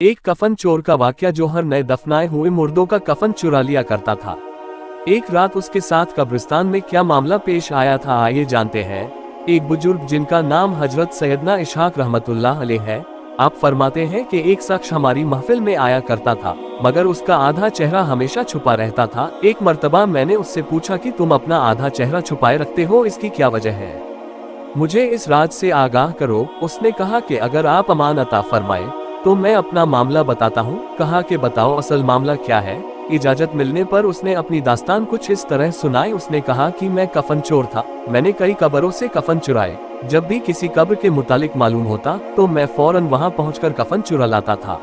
एक कफन चोर का वाकया जो हर नए दफनाए हुए मुर्दों का कफन चुरा लिया करता था। एक रात उसके साथ कब्रिस्तान में क्या मामला पेश आया था, आइए जानते हैं। एक बुजुर्ग जिनका नाम हजरत सैयदना इशहाक रहमतुल्लाह अलैह है, आप फरमाते हैं कि एक शख्स हमारी महफिल में आया करता था, मगर उसका आधा चेहरा हमेशा छुपा रहता था। एक मर्तबा मैंने उससे पूछा कि तुम अपना आधा चेहरा छुपाए रखते हो, इसकी क्या वजह है, मुझे इस राज से आगाह करो। उसने कहा कि अगर आप अमान अता फरमाए तो मैं अपना मामला बताता हूँ। कहा कि बताओ असल मामला क्या है। इजाजत मिलने पर उसने अपनी दास्तान कुछ इस तरह सुनाई। उसने कहा कि मैं कफन चोर था, मैंने कई कब्रों से कफन चुराए। जब भी किसी कब्र के मुतालिक मालूम होता तो मैं फौरन वहां पहुंचकर कफन चुरा लाता था।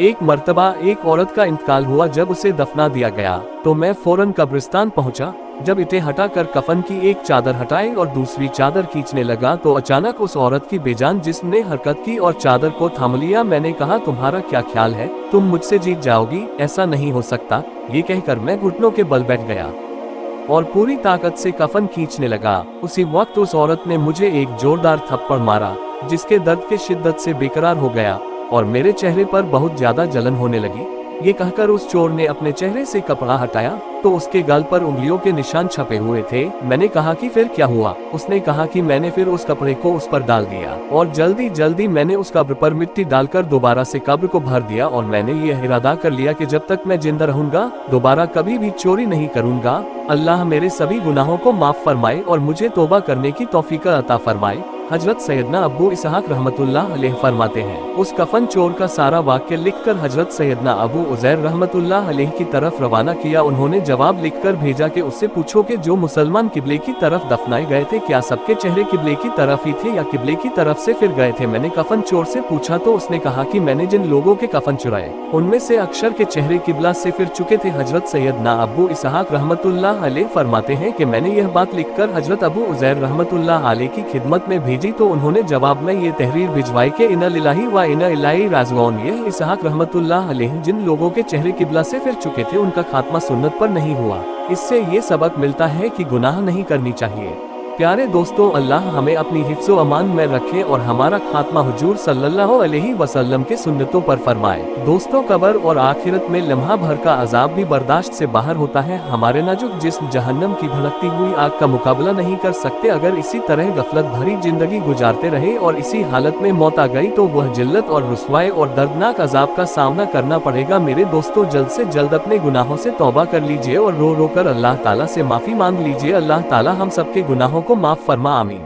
एक मर्तबा एक औरत का इंतकाल हुआ, जब उसे दफना दिया गया तो मैं फौरन कब्रिस्तान पहुंचा। जब इटे हटाकर कफन की एक चादर हटाई और दूसरी चादर खींचने लगा तो अचानक उस औरत की बेजान जिस्म ने हरकत की और चादर को थाम लिया। मैंने कहा, तुम्हारा क्या ख्याल है, तुम मुझसे जीत जाओगी? ऐसा नहीं हो सकता। ये कहकर मैं घुटनों के बल बैठ गया और पूरी ताकत से कफन खींचने लगा। उसी वक्त उस औरत ने मुझे एक जोरदार थप्पड़ मारा, जिसके दर्द के शिद्दत से बेकरार हो गया और मेरे चेहरे पर बहुत ज्यादा जलन होने लगी। ये कहकर उस चोर ने अपने चेहरे से कपड़ा हटाया तो उसके गाल पर उंगलियों के निशान छपे हुए थे। मैंने कहा कि फिर क्या हुआ? उसने कहा कि मैंने फिर उस कपड़े को उस पर डाल दिया और जल्दी जल्दी मैंने उस कब्र पर मिट्टी डालकर दोबारा से कब्र को भर दिया और मैंने ये इरादा कर लिया कि जब तक मैं जिंदा रहूंगा दोबारा कभी भी चोरी नहीं करूंगा। अल्लाह मेरे सभी गुनाहों को माफ फरमाए और मुझे तौबा करने की तौफीक अता फरमाए। हजरत सैयदना अबू इसहाक रहमतुल्लाह अलैह फरमाते हैं, उस कफन चोर का सारा वाक्य लिखकर हजरत सैयदना अबू उजैर रहमतुल्लाह अलैह की तरफ रवाना किया। उन्होंने जवाब लिखकर भेजा कि उससे पूछो कि जो मुसलमान किबले की तरफ दफनाए गए थे, क्या सबके चेहरे किबले की तरफ ही थे या किबले की तरफ से फिर गए थे? मैंने कफन चोर से पूछा तो उसने कहा कि मैंने जिन लोगों के कफन चुराए उनमें से अक्सर के चेहरे किबला से फिर चुके थे। हजरत सैयदना अबू इसहाक रहमतुल्लाह अलैह फरमाते हैं कि मैंने यह बात लिखकर हजरत अबू उजैर रहमतुल्लाह अलैह की खिदमत में भेजी तो उन्होंने जवाब में ये तहरीर भिजवाई के इन्ना लिल्लाहि व इन्ना इलैहि राजिऊन। यह इसहाक रहमतुल्लाह अलैह जिन लोगों के चेहरे किबला से फिर चुके थे उनका खात्मा सुन्नत पर नहीं हुआ। इससे ये सबक मिलता है कि गुनाह नहीं करनी चाहिए। प्यारे दोस्तों, अल्लाह हमें अपनी हिफ्ज़ो अमान में रखे और हमारा खात्मा हुजूर सल्लल्लाहु अलैहि वसल्लम के सुन्नतों पर फरमाए। दोस्तों, कब्र और आखिरत में लम्हा भर का अजाब भी बर्दाश्त से बाहर होता है। हमारे नाजुक जिस्म जहन्नम की भड़कती हुई आग का मुकाबला नहीं कर सकते। अगर इसी तरह गफलत भरी जिंदगी गुजारते रहे और इसी हालत में मौत आ गई तो वह जिल्लत और रुसवाई और दर्दनाक अजाब का सामना करना पड़ेगा। मेरे दोस्तों, जल्द से जल्द अपने गुनाहों से तौबा कर लीजिए और रो रो कर अल्लाह ताला से माफी मांग लीजिए। अल्लाह ताला हम सबके गुनाहों को माफ फरमा, आमीन।